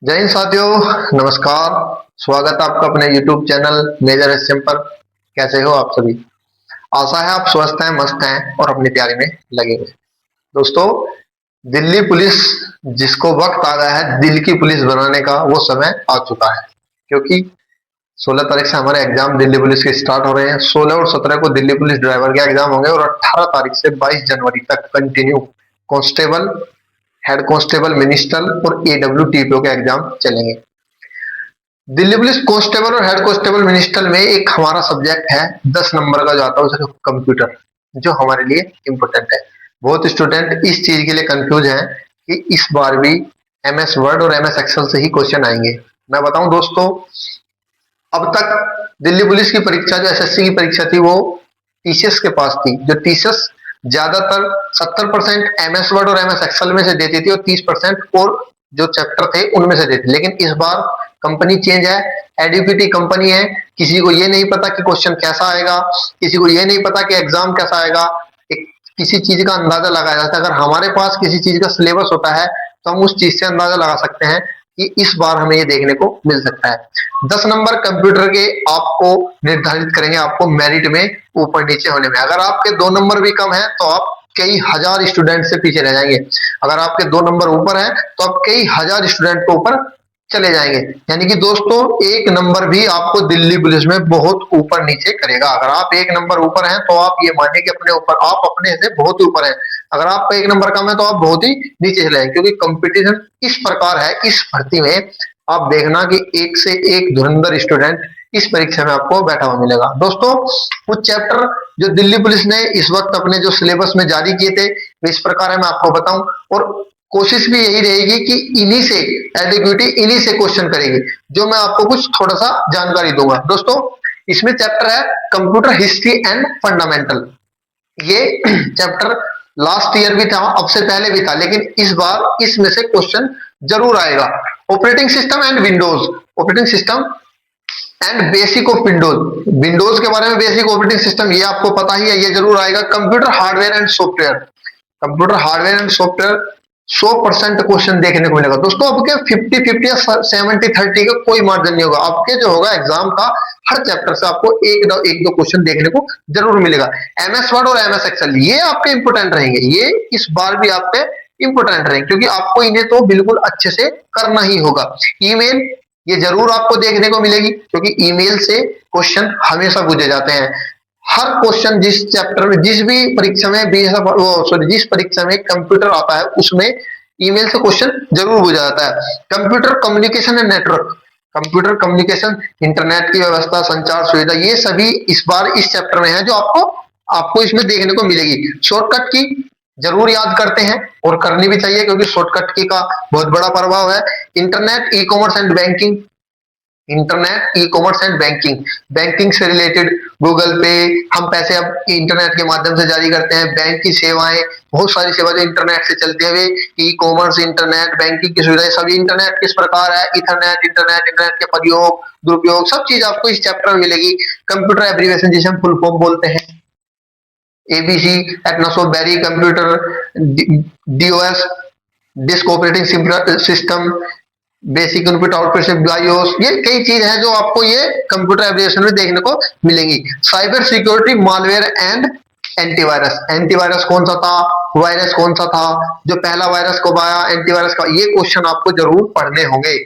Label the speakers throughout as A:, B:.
A: जय हिंद साथियों, नमस्कार। स्वागत है आपका अपने YouTube चैनल मेजर एसएम पर। कैसे हो आप सभी? आशा है आप स्वस्थ हैं, मस्त हैं और अपनी तैयारी में लगे हुए हैं। दोस्तों, दिल्ली पुलिस जिसको वक्त आ गया है दिल की पुलिस बनाने का, वो समय आ चुका है। क्योंकि 16 तारीख से हमारे एग्जाम दिल्ली पुलिस के स्टार्ट हो रहे हैं। 16 और 17 को दिल्ली पुलिस ड्राइवर के एग्जाम होंगे और 18 तारीख से 22 जनवरी तक continue constable, head constable, minister और AWTPO के एग्जाम चलेंगे। दिल्ली पुलिस कांस्टेबल और हेड कांस्टेबल मिनिस्टर में एक हमारा सब्जेक्ट है 10 नंबर का, जो आता है उसे कंप्यूटर, जो हमारे लिए इम्पोर्टेंट है। बहुत स्टूडेंट इस चीज के लिए कंफ्यूज हैं कि इस बार भी MS वर्ड और MS एक्सेल से ही क्वेश्चन आएंगे। मैं बताऊं दोस्तों, अब तक दिल्ली पुलिस की परीक्षा, जो SSC की परीक्षा थी, वो टीसीएस के पास थी। जो टीसीएस ज्यादातर 70% MS वर्ड और MS एक्सेल में से देती थी और 30% और जो चैप्टर थे उनमें से देती। लेकिन इस बार कंपनी चेंज है, एडुकेटी कंपनी है। किसी को ये नहीं पता कि क्वेश्चन कैसा आएगा, किसी को ये नहीं पता कि एग्जाम कैसा आएगा। एक किसी चीज का अंदाजा लगाया जाता है। अगर हमारे पास किसी चीज का सिलेबस होता है तो हम उस चीज से अंदाजा लगा सकते हैं कि इस बार हमें ये देखने को मिल सकता है। 10 नंबर कंप्यूटर के आपको निर्धारित करेंगे, आपको मेरिट में ऊपर नीचे होने में। अगर आपके 2 नंबर भी कम है तो आप कई हजार स्टूडेंट से पीछे रह जाएंगे। अगर आपके 2 नंबर ऊपर है तो आप कई हजार स्टूडेंट के ऊपर चले जाएंगे। यानी कि दोस्तों, एक नंबर भी आपको दिल्ली पुलिस में बहुत ऊपर नीचे करेगा। अगर आप एक नंबर ऊपर हैं तो आप ये मानिए कि अपने ऊपर, आप अपने से बहुत ऊपर हैं। अगर आपका एक नंबर कम है तो आप बहुत ही नीचे चले जाएंगे। क्योंकि कंपटीशन इस प्रकार है इस भर्ती में, आप देखना कि एक से एक धुरंधर स्टूडेंट इस परीक्षा में आपको बैठा हुआ मिलेगा। दोस्तों, कुछ चैप्टर जो दिल्ली पुलिस ने इस वक्त अपने जो सिलेबस में जारी किए थे, इस प्रकार है, मैं आपको बताऊं। और कोशिश भी यही रहेगी कि इन्हीं से एडुकेटी इन्हीं से क्वेश्चन करेगी, जो मैं आपको कुछ थोड़ा सा जानकारी दूंगा। दोस्तों, इसमें चैप्टर है कंप्यूटर हिस्ट्री एंड फंडामेंटल। ये चैप्टर लास्ट ईयर भी था, अब से पहले भी था, लेकिन इस बार इसमें से क्वेश्चन जरूर आएगा। Operating system and Windows, operating system and basic of Windows, Windows के बारे में बेसिक ऑपरेटिंग सिस्टम ये आपको पता ही है, ये जरूर आएगा। Computer hardware and software, computer hardware and software 100% question देखने को मिलेगा। दोस्तों, आपके 50-50 या 70-30 का कोई मार्जिन नहीं होगा। आपके जो होगा एग्जाम का, हर चैप्टर से आपको एक दो क्वेश्चन देखने को जरूर मिलेगा। MS वर्ड और MS एक्सेल ये आपके इंपोर्टेंट रहेंगे, ये इस बार भी आपके इंपोर्टेंट रहेंगे, क्योंकि आपको इन्हें तो बिल्कुल अच्छे से करना ही होगा। ईमेल ये जरूर आपको देखने को मिलेगी, क्योंकि ईमेल से क्वेश्चन हमेशा पूछे जाते हैं। हर क्वेश्चन जिस चैप्टर में, जिस भी परीक्षा में जिस परीक्षा में कंप्यूटर आता है उसमें ईमेल से क्वेश्चन जरूर पूछा जाता है। Computer communication and network, computer communication, internet की व्यवस्था, संचार सुविधा, ये सभी इस बार इस चैप्टर में है, जो आपको आपको इसमें देखने को मिलेगी। शॉर्टकट की जरूर याद करते हैं और करनी भी चाहिए, क्योंकि शॉर्टकट की का बहुत बड़ा प्रभाव है। Internet, e commerce and banking, internet, e commerce and banking, banking से रिलेटेड गूगल पे, हम पैसे अब इंटरनेट के माध्यम से जारी करते हैं। बैंक की सेवाएं, बहुत सारी सेवाएं जो इंटरनेट से चलती है, ई कॉमर्स, इंटरनेट, बैंकिंग की सुविधाएं, सभी इंटरनेट किस प्रकार है, इथरनेट, इंटरनेट, इंटरनेट के प्रयोग, दुरुपयोग, सब चीज आपको इस चैप्टर में मिलेगी। कंप्यूटर एब्रीविएशन जिसे हम फुल फॉर्म बोलते हैं, ABC, Atanasoff, Berry, computer, DOS, disk operating system, basic input output BIOS, ये कई चीज है जो आपको ये कंप्यूटर एप्लीकेशन में देखने को मिलेंगी। Cyber security, malware and antivirus, antivirus कौन सा था, वायरस कौन सा था, जो पहला वायरस कब आया, एंटीवायरस का, ये क्वेश्चन आपको जरूर पढ़ने होंगे।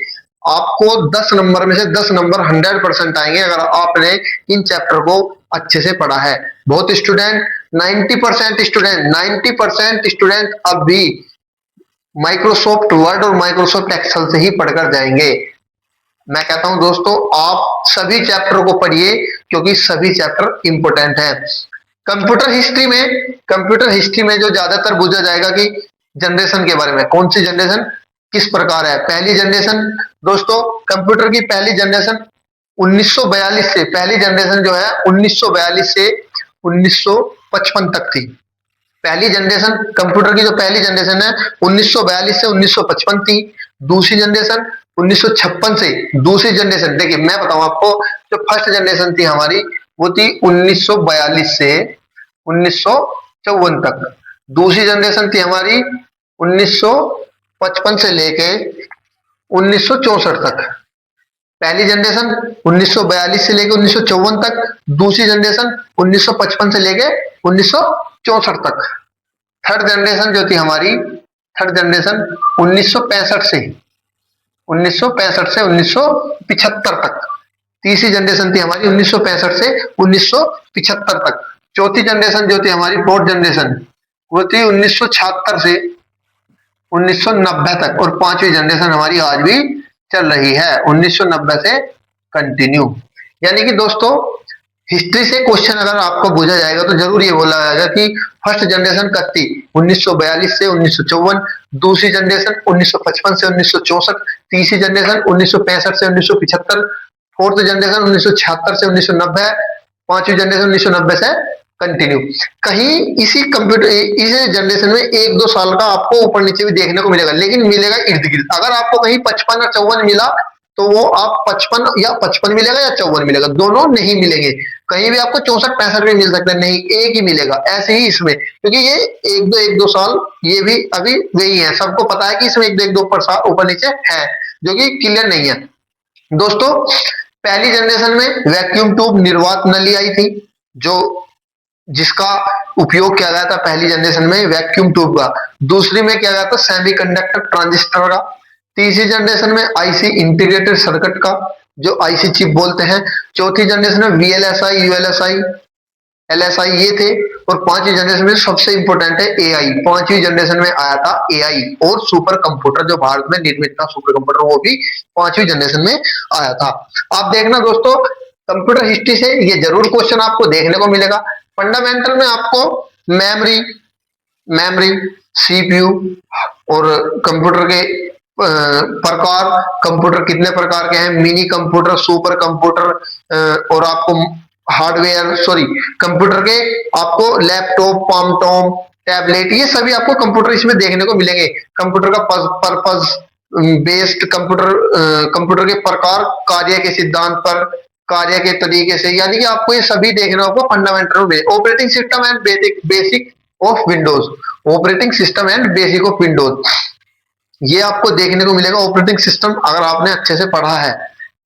A: आपको 10 नंबर में से 10 नंबर 100% आएंगे अगर आपने इन चैप्टर को अच्छे से पढ़ा है। बहुत स्टूडेंट 90% स्टूडेंट अब भी माइक्रोसॉफ्ट वर्ड और माइक्रोसॉफ्ट एक्सेल से ही पढ़कर जाएंगे। मैं कहता हूं दोस्तों, आप सभी चैप्टर को पढ़िए, क्योंकि सभी चैप्टर इंपोर्टेंट है। कंप्यूटर हिस्ट्री में जो ज्यादातर पूछा जाएगा कि जनरेशन के बारे में, कौन सी जनरेशन किस प्रकार है। पहली जनरेशन, दोस्तों कंप्यूटर की पहली जनरेशन 1942 से, पहली जनरेशन जो है 1942 से 1955 तक थी। पहली जनरेशन कंप्यूटर की, जो पहली जनरेशन है 1942 से 1955 थी। दूसरी जनरेशन 1956 से, दूसरी जनरेशन देखिए मैं बताऊं आपको, जो फर्स्ट जनरेशन थी हमारी वो थी 1942 से 1954 तक। दूसरी जनरेशन थी हमारी 1955 से लेके 1964 तक। पहली जनरेशन 1942 से लेकर 1954 तक, दूसरी जनरेशन 1955 से लेकर 1964 तक। थर्ड जनरेशन जो थी हमारी, थर्ड जनरेशन 1965 से 1975 तक। तीसरी जनरेशन थी हमारी 1965 से 1975 तक। चौथी जनरेशन जो थी हमारी, फोर्थ जनरेशन, वो थी 1976 से 1990 तक। और पांचवी जनरेशन हमारी आज भी चल रही है 1990 से कंटिन्यू। यानी कि दोस्तों, हिस्ट्री से क्वेश्चन अगर आपको पूछा जाएगा तो जरूर ये बोला जाएगा कि फर्स्ट जनरेशन कब थी, 1942 से 1954, दूसरी जनरेशन 1955 से 1964, तीसरी जनरेशन 1965 से 1975, फोर्थ जनरेशन 1976 से 1990, पांचवी जनरेशन 1990 से कंटिन्यू। कहीं इसी कंप्यूटर इस जनरेशन में एक दो साल का आपको ऊपर नीचे भी देखने को मिलेगा, लेकिन मिलेगा इर्द गिर्द। अगर आपको कहीं 55 और 54 मिला तो वो आप 55 मिलेगा या 54 मिलेगा, दोनों नहीं मिलेंगे। कहीं भी आपको 64-65 भी मिल सकते हैं, नहीं एक ही मिलेगा। ऐसे ही इसमें, क्योंकि ये एक दो साल ये भी अभी वही है, सबको पता है कि इसमें एक दो ऊपर नीचे है, जो कि क्लियर नहीं है। दोस्तों, पहली जनरेशन में वैक्यूम ट्यूब निर्वात नली आई थी, जो जिसका उपयोग किया गया था पहली जनरेशन में वैक्यूम ट्यूब का। दूसरी में किया गया था सेमीकंडक्टर ट्रांजिस्टर का। तीसरी जनरेशन में आईसी इंटीग्रेटेड सर्किट का, जो आईसी चिप बोलते हैं। चौथी जनरेशन में वीएलएसआई, यूएलएसआई, एलएसआई ये थे। और पांचवी जनरेशन में सबसे इंपॉर्टेंट है एआई। पांचवी जनरेशन में आया था एआई और सुपर कंप्यूटर, जो भारत में निर्मित था सुपर कंप्यूटर, वो भी पांचवी जनरेशन में आया था। आप देखना दोस्तों, कंप्यूटर हिस्ट्री से ये जरूर क्वेश्चन आपको देखने को मिलेगा। फंडामेंटल में आपको मेमोरी, सीपीयू और कंप्यूटर के प्रकार, कंप्यूटर कितने प्रकार के हैं, मिनी कंप्यूटर, सुपर कंप्यूटर, और आपको हार्डवेयर कंप्यूटर के आपको लैपटॉप, पामटॉम, टैबलेट, ये सभी आपको कंप्यूटर इसमें देखने को मिलेंगे। कंप्यूटर का पर्पस बेस्ड कंप्यूटर, कंप्यूटर के प्रकार, कार्य के सिद्धांत पर, कार्य के तरीके से, यानी कि आपको ये सभी देखना होगा फंडामेंटल में। Operating system and basic of Windows, operating system and basic of Windows, ये आपको देखने को मिलेगा। ऑपरेटिंग सिस्टम अगर आपने अच्छे से पढ़ा है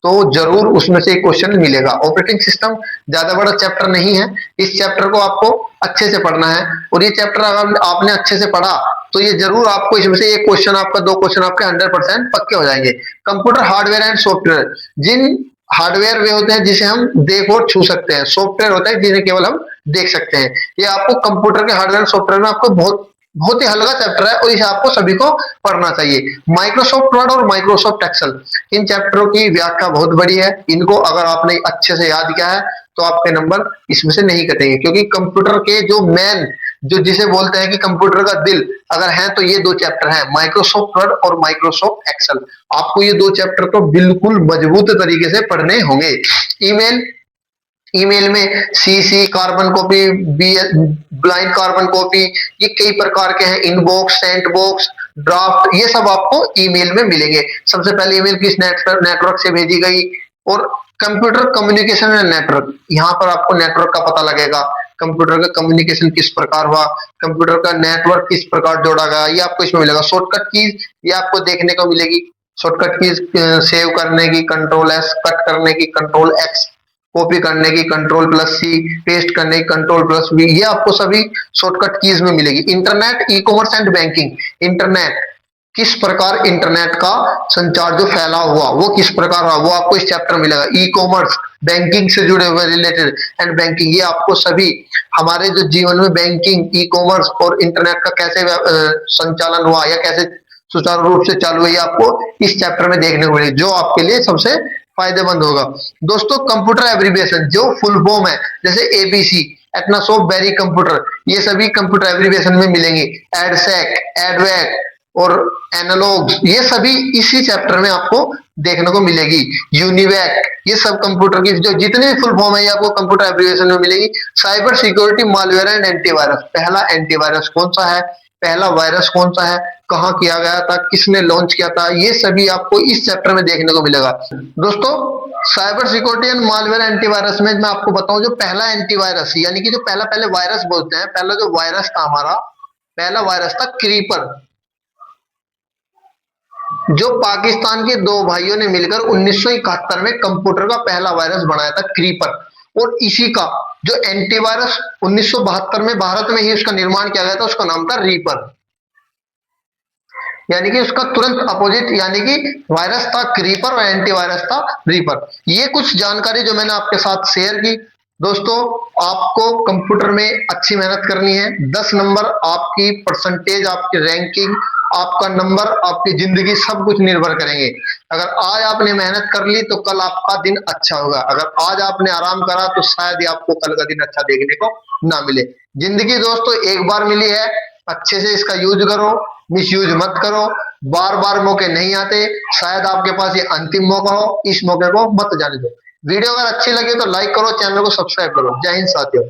A: तो जरूर उसमें से एक क्वेश्चन मिलेगा। ऑपरेटिंग सिस्टम ज्यादा बड़ा चैप्टर नहीं है, इस चैप्टर को आपको अच्छे से पढ़ना है। और ये चैप्टर अगर आपने अच्छे से पढ़ा तो ये जरूर आपको इसमें से एक क्वेश्चन आपका, दो क्वेश्चन आपके 100% पक्के हो जाएंगे। कंप्यूटर हार्डवेयर एंड सॉफ्टवेयर, जिन हार्डवेयर वे होते हैं जिसे हम देख और छू सकते हैं, सॉफ्टवेयर होता है जिन्हें केवल हम देख सकते हैं। ये आपको कंप्यूटर के हार्डवेयर सॉफ्टवेयर में आपको बहुत ही हल्का चैप्टर है और इसे आपको सभी को पढ़ना चाहिए। माइक्रोसॉफ्ट वर्ड और माइक्रोसॉफ्ट एक्सेल, इन चैप्टरों की व्याख्या बहुत बड़ी है। इनको अगर आपने अच्छे से याद किया है तो आपके नंबर इसमें से नहीं कटेंगे, क्योंकि कंप्यूटर के जो मेन, जो जिसे बोलते हैं कि कंप्यूटर का दिल अगर है तो ये दो चैप्टर हैं, माइक्रोसॉफ्ट वर्ड और माइक्रोसॉफ्ट एक्सेल। आपको ये दो चैप्टर को बिल्कुल मजबूत तरीके से पढ़ने होंगे। ईमेल में CC, carbon copy, blind carbon copy, ये कई प्रकार के हैं। इनबॉक्स, सेंट बॉक्स, ड्राफ्ट, ये सब आपको ईमेल में मिलेंगे। सबसे पहले ईमेल किस नेटवर्क से भेजी गई, और कंप्यूटर कम्युनिकेशन एंड नेटवर्क, यहाँ पर आपको नेटवर्क का पता लगेगा। कंप्यूटर का कम्युनिकेशन किस प्रकार हुआ, कंप्यूटर का नेटवर्क किस प्रकार जोड़ा गया, ये आपको इसमें मिलेगा। शॉर्टकट कीज ये आपको देखने को मिलेगी। शॉर्टकट कीज सेव करने की कंट्रोल एस, कट करने की कंट्रोल एक्स, कॉपी करने की कंट्रोल+C, पेस्ट करने की कंट्रोल+V, ये आपको सभी शॉर्टकट कीज में मिलेगी। Internet, e commerce and banking, internet किस प्रकार, इंटरनेट का संचार जो फैला हुआ वो किस प्रकार हुआ, वो आपको इस चैप्टर में मिलेगा। ई कॉमर्स, बैंकिंग से जुड़े हुए रिलेटेड एंड बैंकिंग, ये आपको सभी हमारे जो जीवन में बैंकिंग, ई कॉमर्स और इंटरनेट का कैसे संचालन हुआ या कैसे सुचारू रूप से चालू है, ये आपको इस चैप्टर में देखने को मिलेगी, जो आपके लिए सबसे फायदेमंद होगा। दोस्तों, कंप्यूटर एब्रिविएशन जो फुल फॉर्म है, जैसे एबीसी, एटनासॉफ्ट बेरी कंप्यूटर, ये सभी कंप्यूटर एब्रिविएशन में मिलेंगे। एडसेक, एडवेक और एनालॉग, ये सभी इसी चैप्टर में आपको देखने को मिलेगी। यूनिवैक, ये सब कंप्यूटर की जो जितने भी फुल फॉर्म है ये आपको कंप्यूटर एब्रिविएशन में मिलेगी। Cyber security, malware and antivirus, पहला एंटीवायरस कौन सा है, पहला वायरस कौन सा है, कहां किया गया था, किसने लॉन्च किया था, ये सभी आपको इस चैप्टर में देखने को मिलेगा। दोस्तों, cyber security and malware antivirus में मैं आपको बताऊं, जो पहला एंटीवायरस यानी कि जो पहले वायरस बोलते हैं, पहला जो वायरस था हमारा, पहला वायरस था क्रीपर। जो पाकिस्तान के दो भाइयों ने मिलकर 1971 में कंप्यूटर का पहला वायरस बनाया था, क्रीपर। और इसी का जो एंटीवायरस 1972 में भारत में ही उसका निर्माण किया गया था, उसका नाम था रीपर। यानी कि उसका तुरंत अपोजिट यानी कि वायरस था क्रीपर और एंटीवायरस था रीपर। ये कुछ जानकारी जो मैंने आपके साथ शेयर की। दोस्तों, आपको कंप्यूटर में अच्छी मेहनत करनी है। 10 नंबर आपकी परसेंटेज, आपकी रैंकिंग, आपका नंबर, आपकी जिंदगी सब कुछ निर्भर करेंगे। अगर आज आपने मेहनत कर ली तो कल आपका दिन अच्छा होगा। अगर आज आपने आराम करा तो शायद ही आपको कल का दिन अच्छा देखने को ना मिले। जिंदगी दोस्तों एक बार मिली है, अच्छे से इसका यूज करो, मिस यूज मत करो। बार बार मौके नहीं आते, शायद आपके पास ये अंतिम मौका हो, इस मौके को मत जाने दो। वीडियो अगर अच्छी लगे तो लाइक करो, चैनल को सब्सक्राइब करो। जय हिंद साथियों।